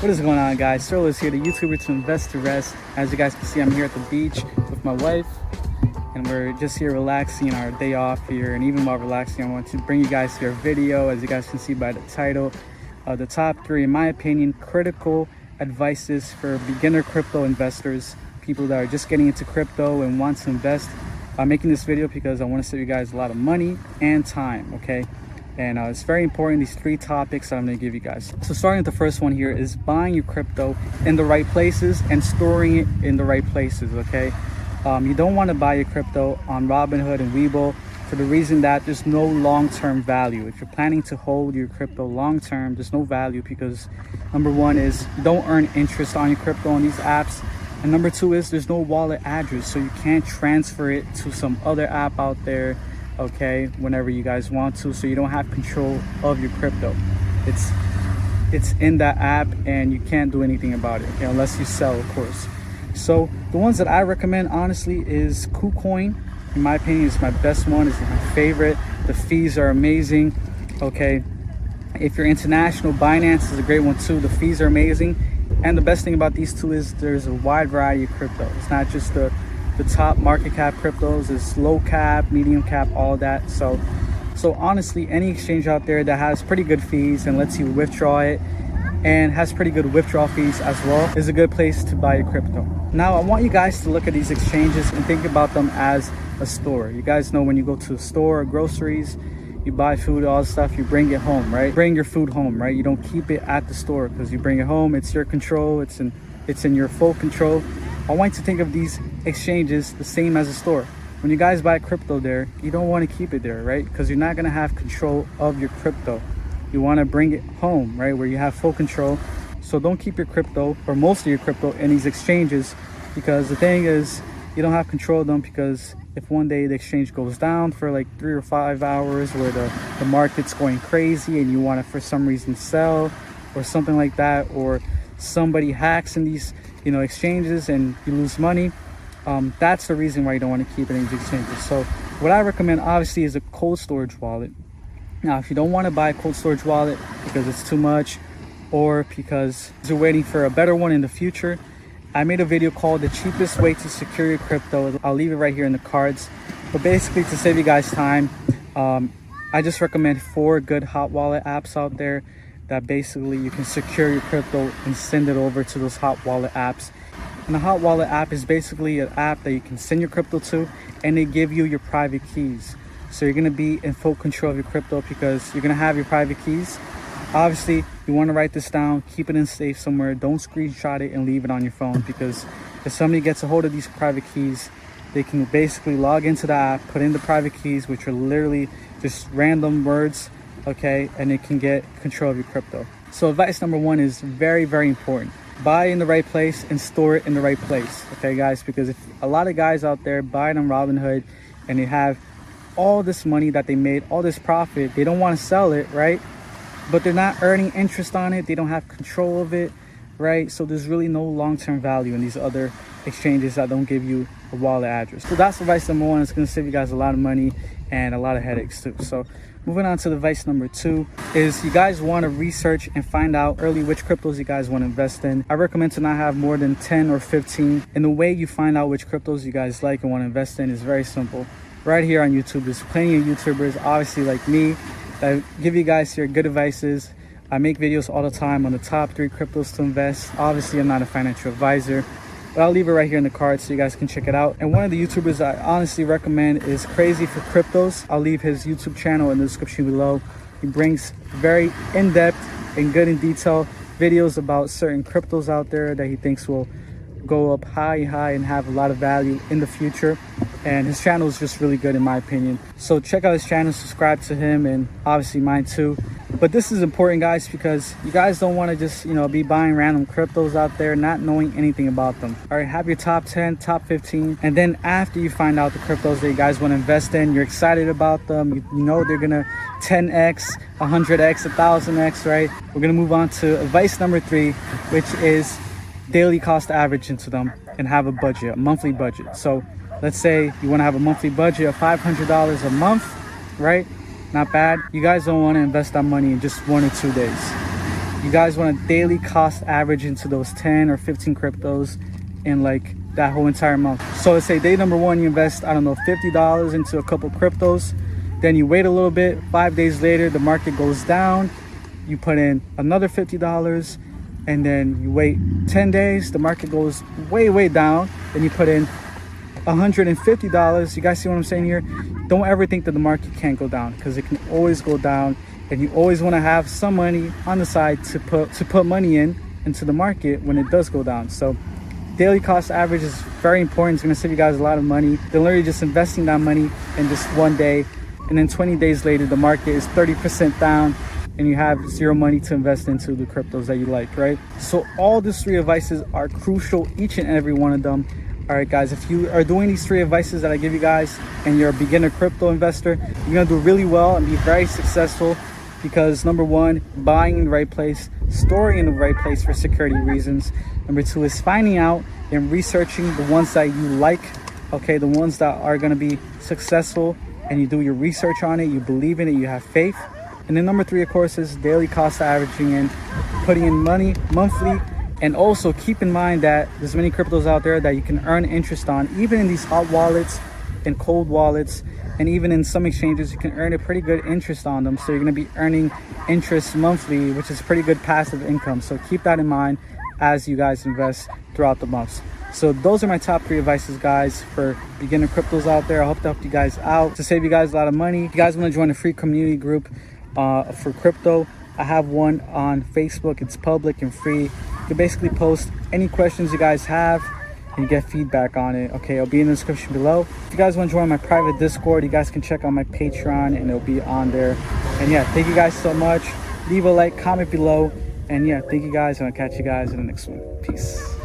What is going on, guys? Sirluis here, the YouTuber to invest to rest. As you guys can see, I'm here at the beach with my wife, and we're just here relaxing our day off here. And even while relaxing, I want to bring you guys to our video. As you guys can see by the title, the top 3, in my opinion, critical advices for beginner crypto investors, people that are just getting into crypto and want to invest. I'm making this video because I want to save you guys a lot of money and time, okay? And it's very important, these 3 topics that I'm going to give you guys. So starting with the first one here is buying your crypto in the right places and storing it in the right places, okay? You don't want to buy your crypto on Robinhood and Webull for the reason that there's no long-term value. If you're planning to hold your crypto long-term, there's no value because number 1 is you don't earn interest on your crypto on these apps. And number 2 is there's no wallet address, so you can't transfer it to some other app out there, okay, whenever you guys want to, so you don't have control of your crypto. It's in that app and you can't do anything about it, okay, unless you sell, of course. So the ones that I recommend, honestly, is Kucoin. In my opinion, it's my best one, it's my favorite. The fees are amazing, okay. If you're international, Binance is a great one too. The fees are amazing, and the best thing about these 2 is there's a wide variety of crypto. It's not just the top market cap cryptos, is low cap, medium cap, all that. So honestly, any exchange out there that has pretty good fees and lets you withdraw it and has pretty good withdrawal fees as well is a good place to buy your crypto. Now, I want you guys to look at these exchanges and think about them as a store. You guys know when you go to a store or groceries, you buy food, all this stuff, you bring it home, right? Bring your food home, right? You don't keep it at the store because you bring it home, it's your control, it's in your full control. I want you to think of these exchanges the same as a store. When you guys buy crypto there, you don't want to keep it there, right? Because you're not going to have control of your crypto. You want to bring it home, right, where you have full control. So don't keep your crypto, or most of your crypto, in these exchanges, because the thing is, you don't have control of them. Because if one day the exchange goes down for like 3 or 5 hours where the market's going crazy and you want to for some reason sell or something like that, or somebody hacks in these exchanges and you lose money, that's the reason why you don't want to keep it in these exchanges. So what I recommend, obviously, is a cold storage wallet. Now, if you don't want to buy a cold storage wallet because it's too much, or because you're waiting for a better one in the future, I made a video called the cheapest way to secure your crypto. I'll leave it right here in the cards. But basically, to save you guys time, I just recommend 4 good hot wallet apps out there that basically you can secure your crypto and send it over to those hot wallet apps. And the hot wallet app is basically an app that you can send your crypto to, and they give you your private keys. So you're going to be in full control of your crypto because you're going to have your private keys. Obviously, you want to write this down, keep it in safe somewhere. Don't screenshot it and leave it on your phone, because if somebody gets a hold of these private keys, they can basically log into the app, put in the private keys, which are literally just random words, okay, and it can get control of your crypto. So advice number 1 is very, very important. Buy in the right place and store it in the right place, okay, guys? Because if a lot of guys out there buy it on Robinhood and they have all this money that they made, all this profit, they don't want to sell it, right? But they're not earning interest on it, they don't have control of it, right? So there's really no long-term value in these other exchanges that don't give you a wallet address. So that's advice number 1. It's going to save you guys a lot of money and a lot of headaches too. So moving on to advice number 2 is you guys want to research and find out early which cryptos you guys want to invest in. I recommend to not have more than 10 or 15. And the way you find out which cryptos you guys like and want to invest in is very simple. Right here on YouTube, there's plenty of YouTubers, obviously like me, that give you guys here good advices. I make videos all the time on the top 3 cryptos to invest. Obviously, I'm not a financial advisor, but I'll leave it right here in the cards so you guys can check it out. And one of the YouTubers I honestly recommend is Crazy for Cryptos. I'll leave his YouTube channel in the description below. He brings very in-depth and good in detail videos about certain cryptos out there that he thinks will go up high and have a lot of value in the future. And his channel is just really good in my opinion. So check out his channel, subscribe to him, and obviously mine too. But this is important, guys, because you guys don't want to just be buying random cryptos out there not knowing anything about them. All right, have your top 10, top 15, and then after you find out the cryptos that you guys want to invest in, you're excited about them, you know they're gonna 10x, 100x, 1000x, right? We're gonna move on to advice number 3, which is daily cost average into them and have a budget, a monthly budget. So let's say you want to have a monthly budget of $500 a month, right? Not bad. You guys don't want to invest that money in just 1 or 2 days. you guys want to daily cost average into those 10 or 15 cryptos in like that whole entire month. So let's say day number one, you invest, I don't know, $50 into a couple cryptos. Then you wait a little bit, 5 days later, the market goes down. You put in another $50, and then you wait 10 days, the market goes way down. Then you put in $150. You guys see what I'm saying here? Don't ever think that the market can't go down, because it can always go down, and you always want to have some money on the side to put money into the market when it does go down. So daily cost average is very important. It's going to save you guys a lot of money. They're literally just investing that money in just one day, and then 20 days later the market is 30% down and you have zero money to invest into the cryptos that you like, right? So all these three advices are crucial, each and every one of them. All right, guys, if you are doing these three advices that I give you guys and you're a beginner crypto investor, you're gonna do really well and be very successful, because number one, buying in the right place, storing in the right place for security reasons. Number two is finding out and researching the ones that you like, okay, the ones that are gonna be successful, and you do your research on it, you believe in it, you have faith. And then number three, of course, is daily cost averaging and putting in money monthly. And also keep in mind that there's many cryptos out there that you can earn interest on, even in these hot wallets and cold wallets, and even in some exchanges you can earn a pretty good interest on them. So you're going to be earning interest monthly, which is pretty good passive income. So keep that in mind as you guys invest throughout the months. So those are my top three advices, guys, for beginner cryptos out there. I hope to help you guys out, to save you guys a lot of money. If you guys want to join a free community group for crypto, I have one on Facebook. It's public and free. You can basically post any questions you guys have and you get feedback on it. Okay, it'll be in the description below. If you guys want to join my private Discord, you guys can check out my Patreon and it'll be on there. And yeah, thank you guys so much. Leave a like, comment below, and yeah, thank you guys, and I'll catch you guys in the next one. Peace.